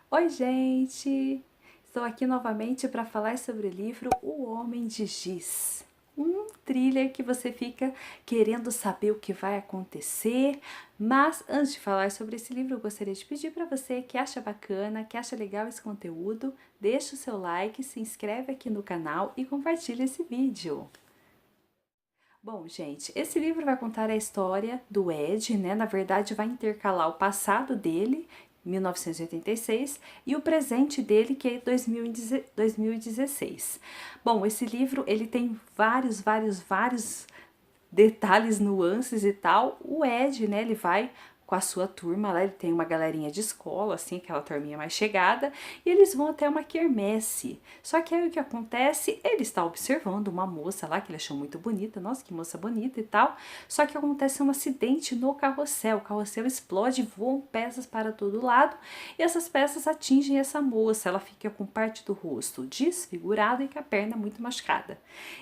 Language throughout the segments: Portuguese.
Oi, gente! Estou aqui novamente para falar sobre o livro O Homem de Giz. Um thriller que você fica querendo saber o que vai acontecer, mas antes de falar sobre esse livro, eu gostaria de pedir para você que acha bacana, que acha legal esse conteúdo, deixa o seu like, se inscreve aqui no canal e compartilha esse vídeo. Bom, gente, esse livro vai contar a história do Ed, né? Na verdade, vai intercalar o passado dele, 1986, e o presente dele, que é 2016. Bom, esse livro ele tem vários detalhes, nuances e tal. O Ed, né, ele vai com a sua turma lá, ele tem uma galerinha de escola, assim, aquela turminha mais chegada, e eles vão até uma quermesse. Só que aí o que acontece? Ele está observando uma moça lá que ele achou muito bonita, nossa, que moça bonita e tal. Só que acontece um acidente no carrossel, o carrossel explode, voam peças para todo lado, e essas peças atingem essa moça, ela fica com parte do rosto desfigurada e com a perna muito machucada.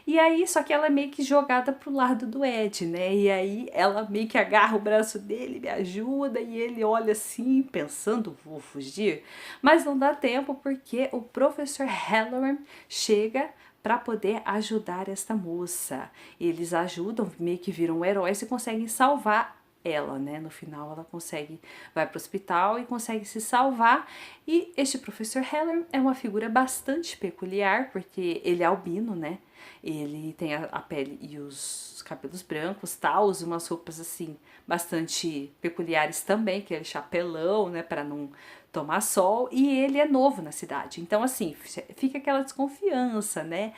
E aí, só que ela é meio que jogada pro lado do Ed, né? E aí ela meio que agarra o braço dele, me ajuda, e ele olha assim, pensando, vou fugir. Mas não dá tempo porque o professor Halloran chega para poder ajudar esta moça. Eles ajudam, meio que viram heróis e conseguem salvar ela, né? No final ela consegue, vai para o hospital e consegue se salvar. E este professor Heller é uma figura bastante peculiar, porque ele é albino, né? Ele tem a pele e os cabelos brancos, tal, usa umas roupas assim bastante peculiares também, que é chapelão, né, para não tomar sol, e ele é novo na cidade. Então assim, fica aquela desconfiança, né?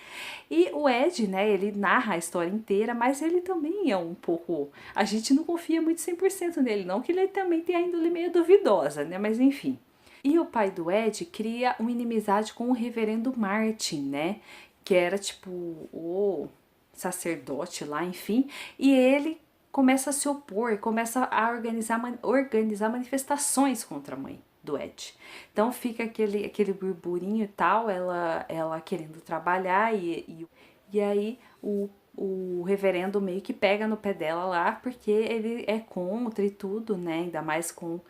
E o Ed, né, ele narra a história inteira, mas ele também é um pouco, a gente não confia muito 100% nele, não que ele também tem a índole meio duvidosa, né? Mas enfim. E o pai do Ed cria uma inimizade com o reverendo Martin, né? Que era tipo o sacerdote lá, enfim. E ele começa a se opor, começa a organizar manifestações contra a mãe do Ed. Então fica aquele burburinho e tal, ela querendo trabalhar e aí o reverendo meio que pega no pé dela lá, porque ele é contra e tudo, né? Ainda mais com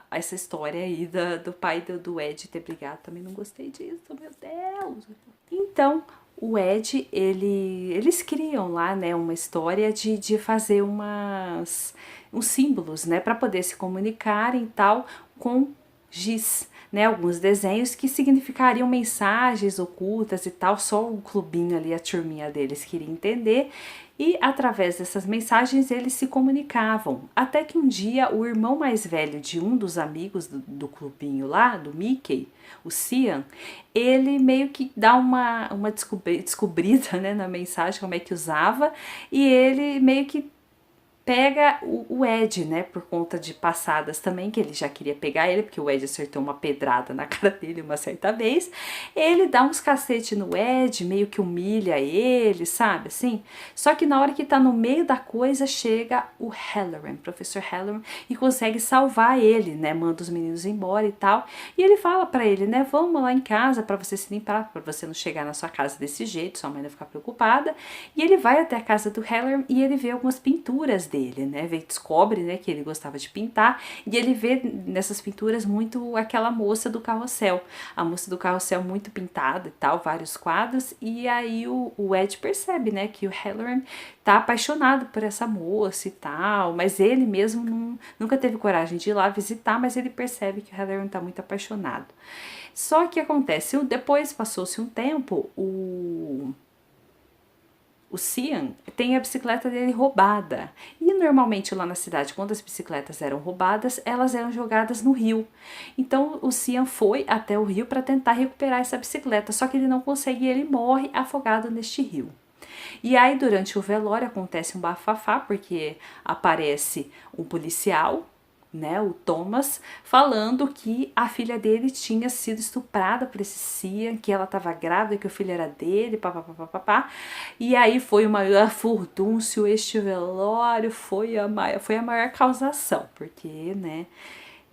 essa história aí do pai do Ed ter brigado. Também não gostei disso, meu Deus! Então, o Ed, eles criam lá, né, uma história de fazer uns símbolos, né, para poder se comunicarem e tal com giz, né, alguns desenhos que significariam mensagens ocultas e tal, só o clubinho ali, a turminha deles queria entender, e através dessas mensagens eles se comunicavam. Até que um dia o irmão mais velho de um dos amigos do clubinho lá, do Mickey, o Cian, ele meio que dá uma descobrida, né, na mensagem como é que usava, e ele meio que pega o Ed, né, por conta de passadas também, que ele já queria pegar ele, porque o Ed acertou uma pedrada na cara dele uma certa vez. Ele dá uns cacete no Ed, meio que humilha ele, sabe, assim? Só que na hora que tá no meio da coisa, chega o Halloran, professor Halloran, e consegue salvar ele, né, manda os meninos embora e tal. E ele fala pra ele, né, vamos lá em casa pra você se limpar, pra você não chegar na sua casa desse jeito, sua mãe não ficar preocupada. E ele vai até a casa do Halloran e ele vê algumas pinturas dele, né? Descobre, né, que ele gostava de pintar e ele vê nessas pinturas muito aquela moça do carrossel. A moça do carrossel muito pintada e tal, vários quadros. E aí o Ed percebe, né, que o Halloran tá apaixonado por essa moça e tal, mas ele mesmo nunca teve coragem de ir lá visitar, mas ele percebe que o Halloran tá muito apaixonado. Só que acontece, depois passou-se um tempo, o Cian tem a bicicleta dele roubada. E normalmente lá na cidade, quando as bicicletas eram roubadas, elas eram jogadas no rio. Então o Cian foi até o rio para tentar recuperar essa bicicleta, só que ele não consegue e ele morre afogado neste rio. E aí durante o velório acontece um bafafá, porque aparece um policial, né, o Thomas, falando que a filha dele tinha sido estuprada por esse Cian, que ela estava grávida, que o filho era dele, papapá. E aí foi o maior furdúncio, este velório foi a maior causação, porque, né,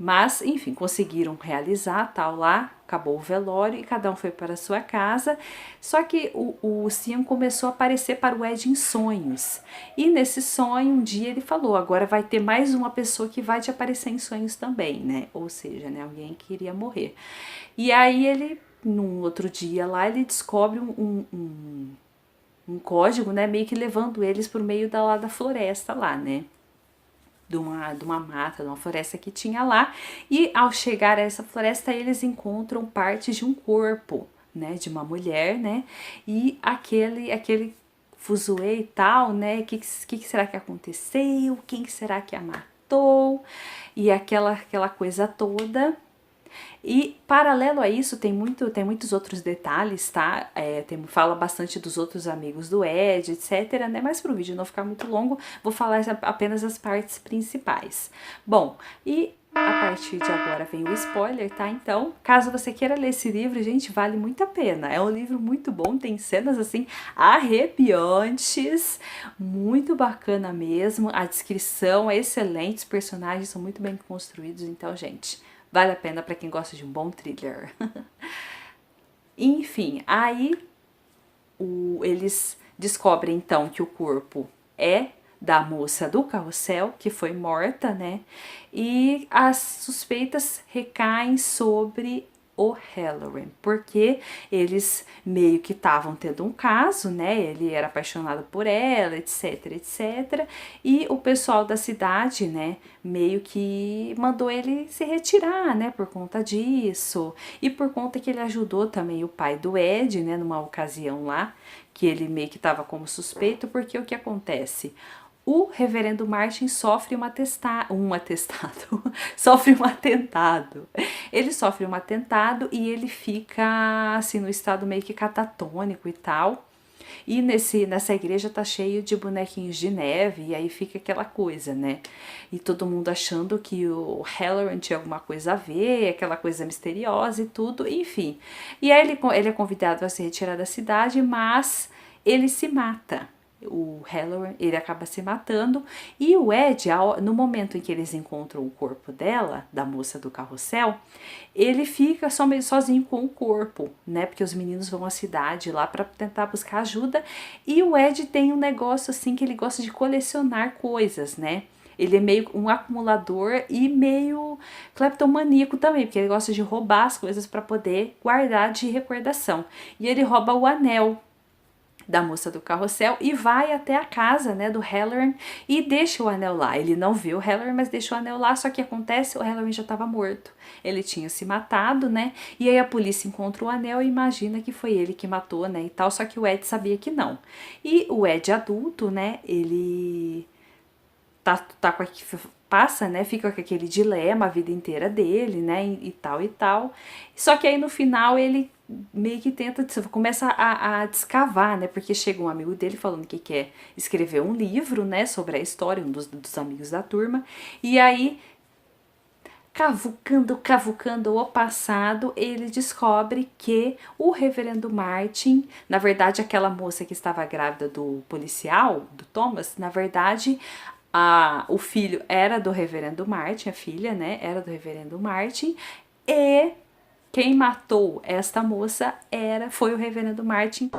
Mas, enfim, conseguiram realizar tal lá, acabou o velório e cada um foi para a sua casa. Só que o Cian começou a aparecer para o Ed em sonhos. E nesse sonho, um dia ele falou, agora vai ter mais uma pessoa que vai te aparecer em sonhos também, né? Ou seja, né, alguém que iria morrer. E aí ele, num outro dia lá, ele descobre um código, né, meio que levando eles por meio da floresta lá, né? De uma mata, de uma floresta que tinha lá, e ao chegar a essa floresta eles encontram partes de um corpo, né, de uma mulher, né, e aquele fuzuê e tal, né, que será que aconteceu, quem será que a matou, e aquela coisa toda. E paralelo a isso tem muitos outros detalhes, tá? Fala bastante dos outros amigos do Ed, etc, né? Mas pro vídeo não ficar muito longo, vou falar apenas as partes principais. Bom, e a partir de agora vem o spoiler, tá? Então, caso você queira ler esse livro, gente, vale muito a pena. É um livro muito bom, tem cenas assim arrepiantes, muito bacana mesmo. A descrição é excelente, os personagens são muito bem construídos, então, gente, vale a pena para quem gosta de um bom thriller. Enfim, aí eles descobrem então que o corpo é da moça do carrossel, que foi morta, né? E as suspeitas recaem sobre o Halloran, porque eles meio que estavam tendo um caso, né? Ele era apaixonado por ela, etc, etc. E o pessoal da cidade, né, meio que mandou ele se retirar, né, por conta disso. E por conta que ele ajudou também o pai do Ed, né, numa ocasião lá, que ele meio que estava como suspeito, porque o que acontece? O reverendo Martin sofre sofre um atentado. Ele sofre um atentado e ele fica assim no estado meio que catatônico e tal. E nessa igreja tá cheio de bonequinhos de neve, e aí fica aquela coisa, né? E todo mundo achando que o Halloran tinha alguma coisa a ver, aquela coisa misteriosa e tudo, enfim. E aí ele é convidado a se retirar da cidade, mas ele se mata. O Halloran, ele acaba se matando, e o Ed, no momento em que eles encontram o corpo dela, da moça do carrossel, ele fica sozinho com o corpo, né, porque os meninos vão à cidade lá para tentar buscar ajuda, e o Ed tem um negócio assim que ele gosta de colecionar coisas, né. Ele é meio um acumulador e meio cleptomaníaco também, porque ele gosta de roubar as coisas para poder guardar de recordação. E ele rouba o anel da moça do carrossel e vai até a casa, né, do Halloran e deixa o anel lá. Ele não vê o Halloran, mas deixa o anel lá, só que acontece, o Halloran já estava morto. Ele tinha se matado, né, e aí a polícia encontra o anel e imagina que foi ele que matou, né, e tal, só que o Ed sabia que não. E o Ed adulto, né, ele tá com passa, né, fica com aquele dilema a vida inteira dele, né, e tal e tal. Só que aí no final ele meio que começa a descavar, né, porque chega um amigo dele falando que quer escrever um livro, né, sobre a história, um dos amigos da turma, e aí cavucando o passado, ele descobre que o reverendo Martin, na verdade aquela moça que estava grávida do policial, do Thomas, na verdade o filho era do reverendo Martin, a filha, né, era do reverendo Martin, e quem matou esta moça foi o reverendo Martin,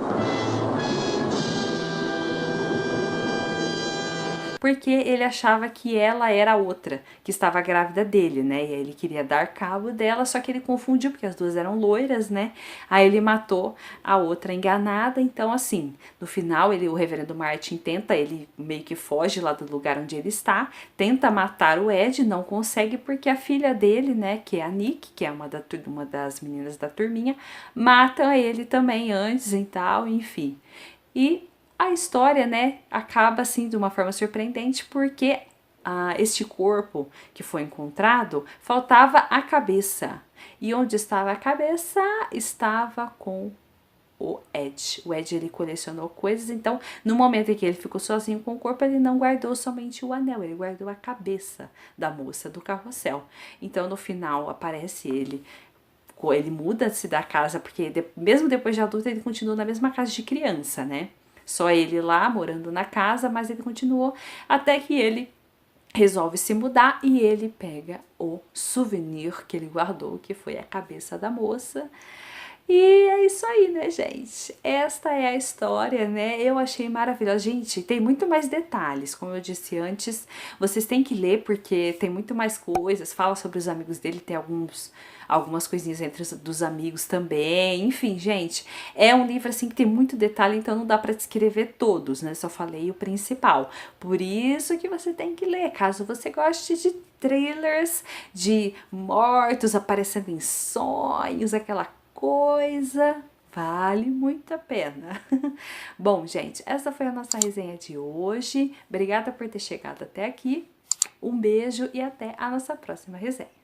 porque ele achava que ela era a outra, que estava grávida dele, né? E aí ele queria dar cabo dela, só que ele confundiu, porque as duas eram loiras, né? Aí ele matou a outra enganada, então assim, no final o reverendo Martin ele meio que foge lá do lugar onde ele está, tenta matar o Ed, não consegue, porque a filha dele, né, que é a Nick, que é uma das meninas da turminha, mata ele também antes e tal, enfim. E a história, né, acaba assim de uma forma surpreendente, porque este corpo que foi encontrado, faltava a cabeça. E onde estava a cabeça? Estava com o Ed. O Ed, ele colecionou coisas, então no momento em que ele ficou sozinho com o corpo, ele não guardou somente o anel, ele guardou a cabeça da moça do carrossel. Então no final aparece ele muda-se da casa, porque mesmo depois de adulto ele continua na mesma casa de criança, né? Só ele lá, morando na casa, mas ele continuou até que ele resolve se mudar e ele pega o souvenir que ele guardou, que foi a cabeça da moça. E é isso aí, né, gente? Esta é a história, né? Eu achei maravilhosa. Gente, tem muito mais detalhes, como eu disse antes. Vocês têm que ler porque tem muito mais coisas. Fala sobre os amigos dele, tem algumas coisinhas entre dos amigos também. Enfim, gente, é um livro assim que tem muito detalhe, então não dá para descrever todos, né? Só falei o principal. Por isso que você tem que ler, caso você goste de thrillers, de mortos aparecendo em sonhos, aquela coisa, vale muito a pena. Bom, gente, essa foi a nossa resenha de hoje. Obrigada por ter chegado até aqui. Um beijo e até a nossa próxima resenha.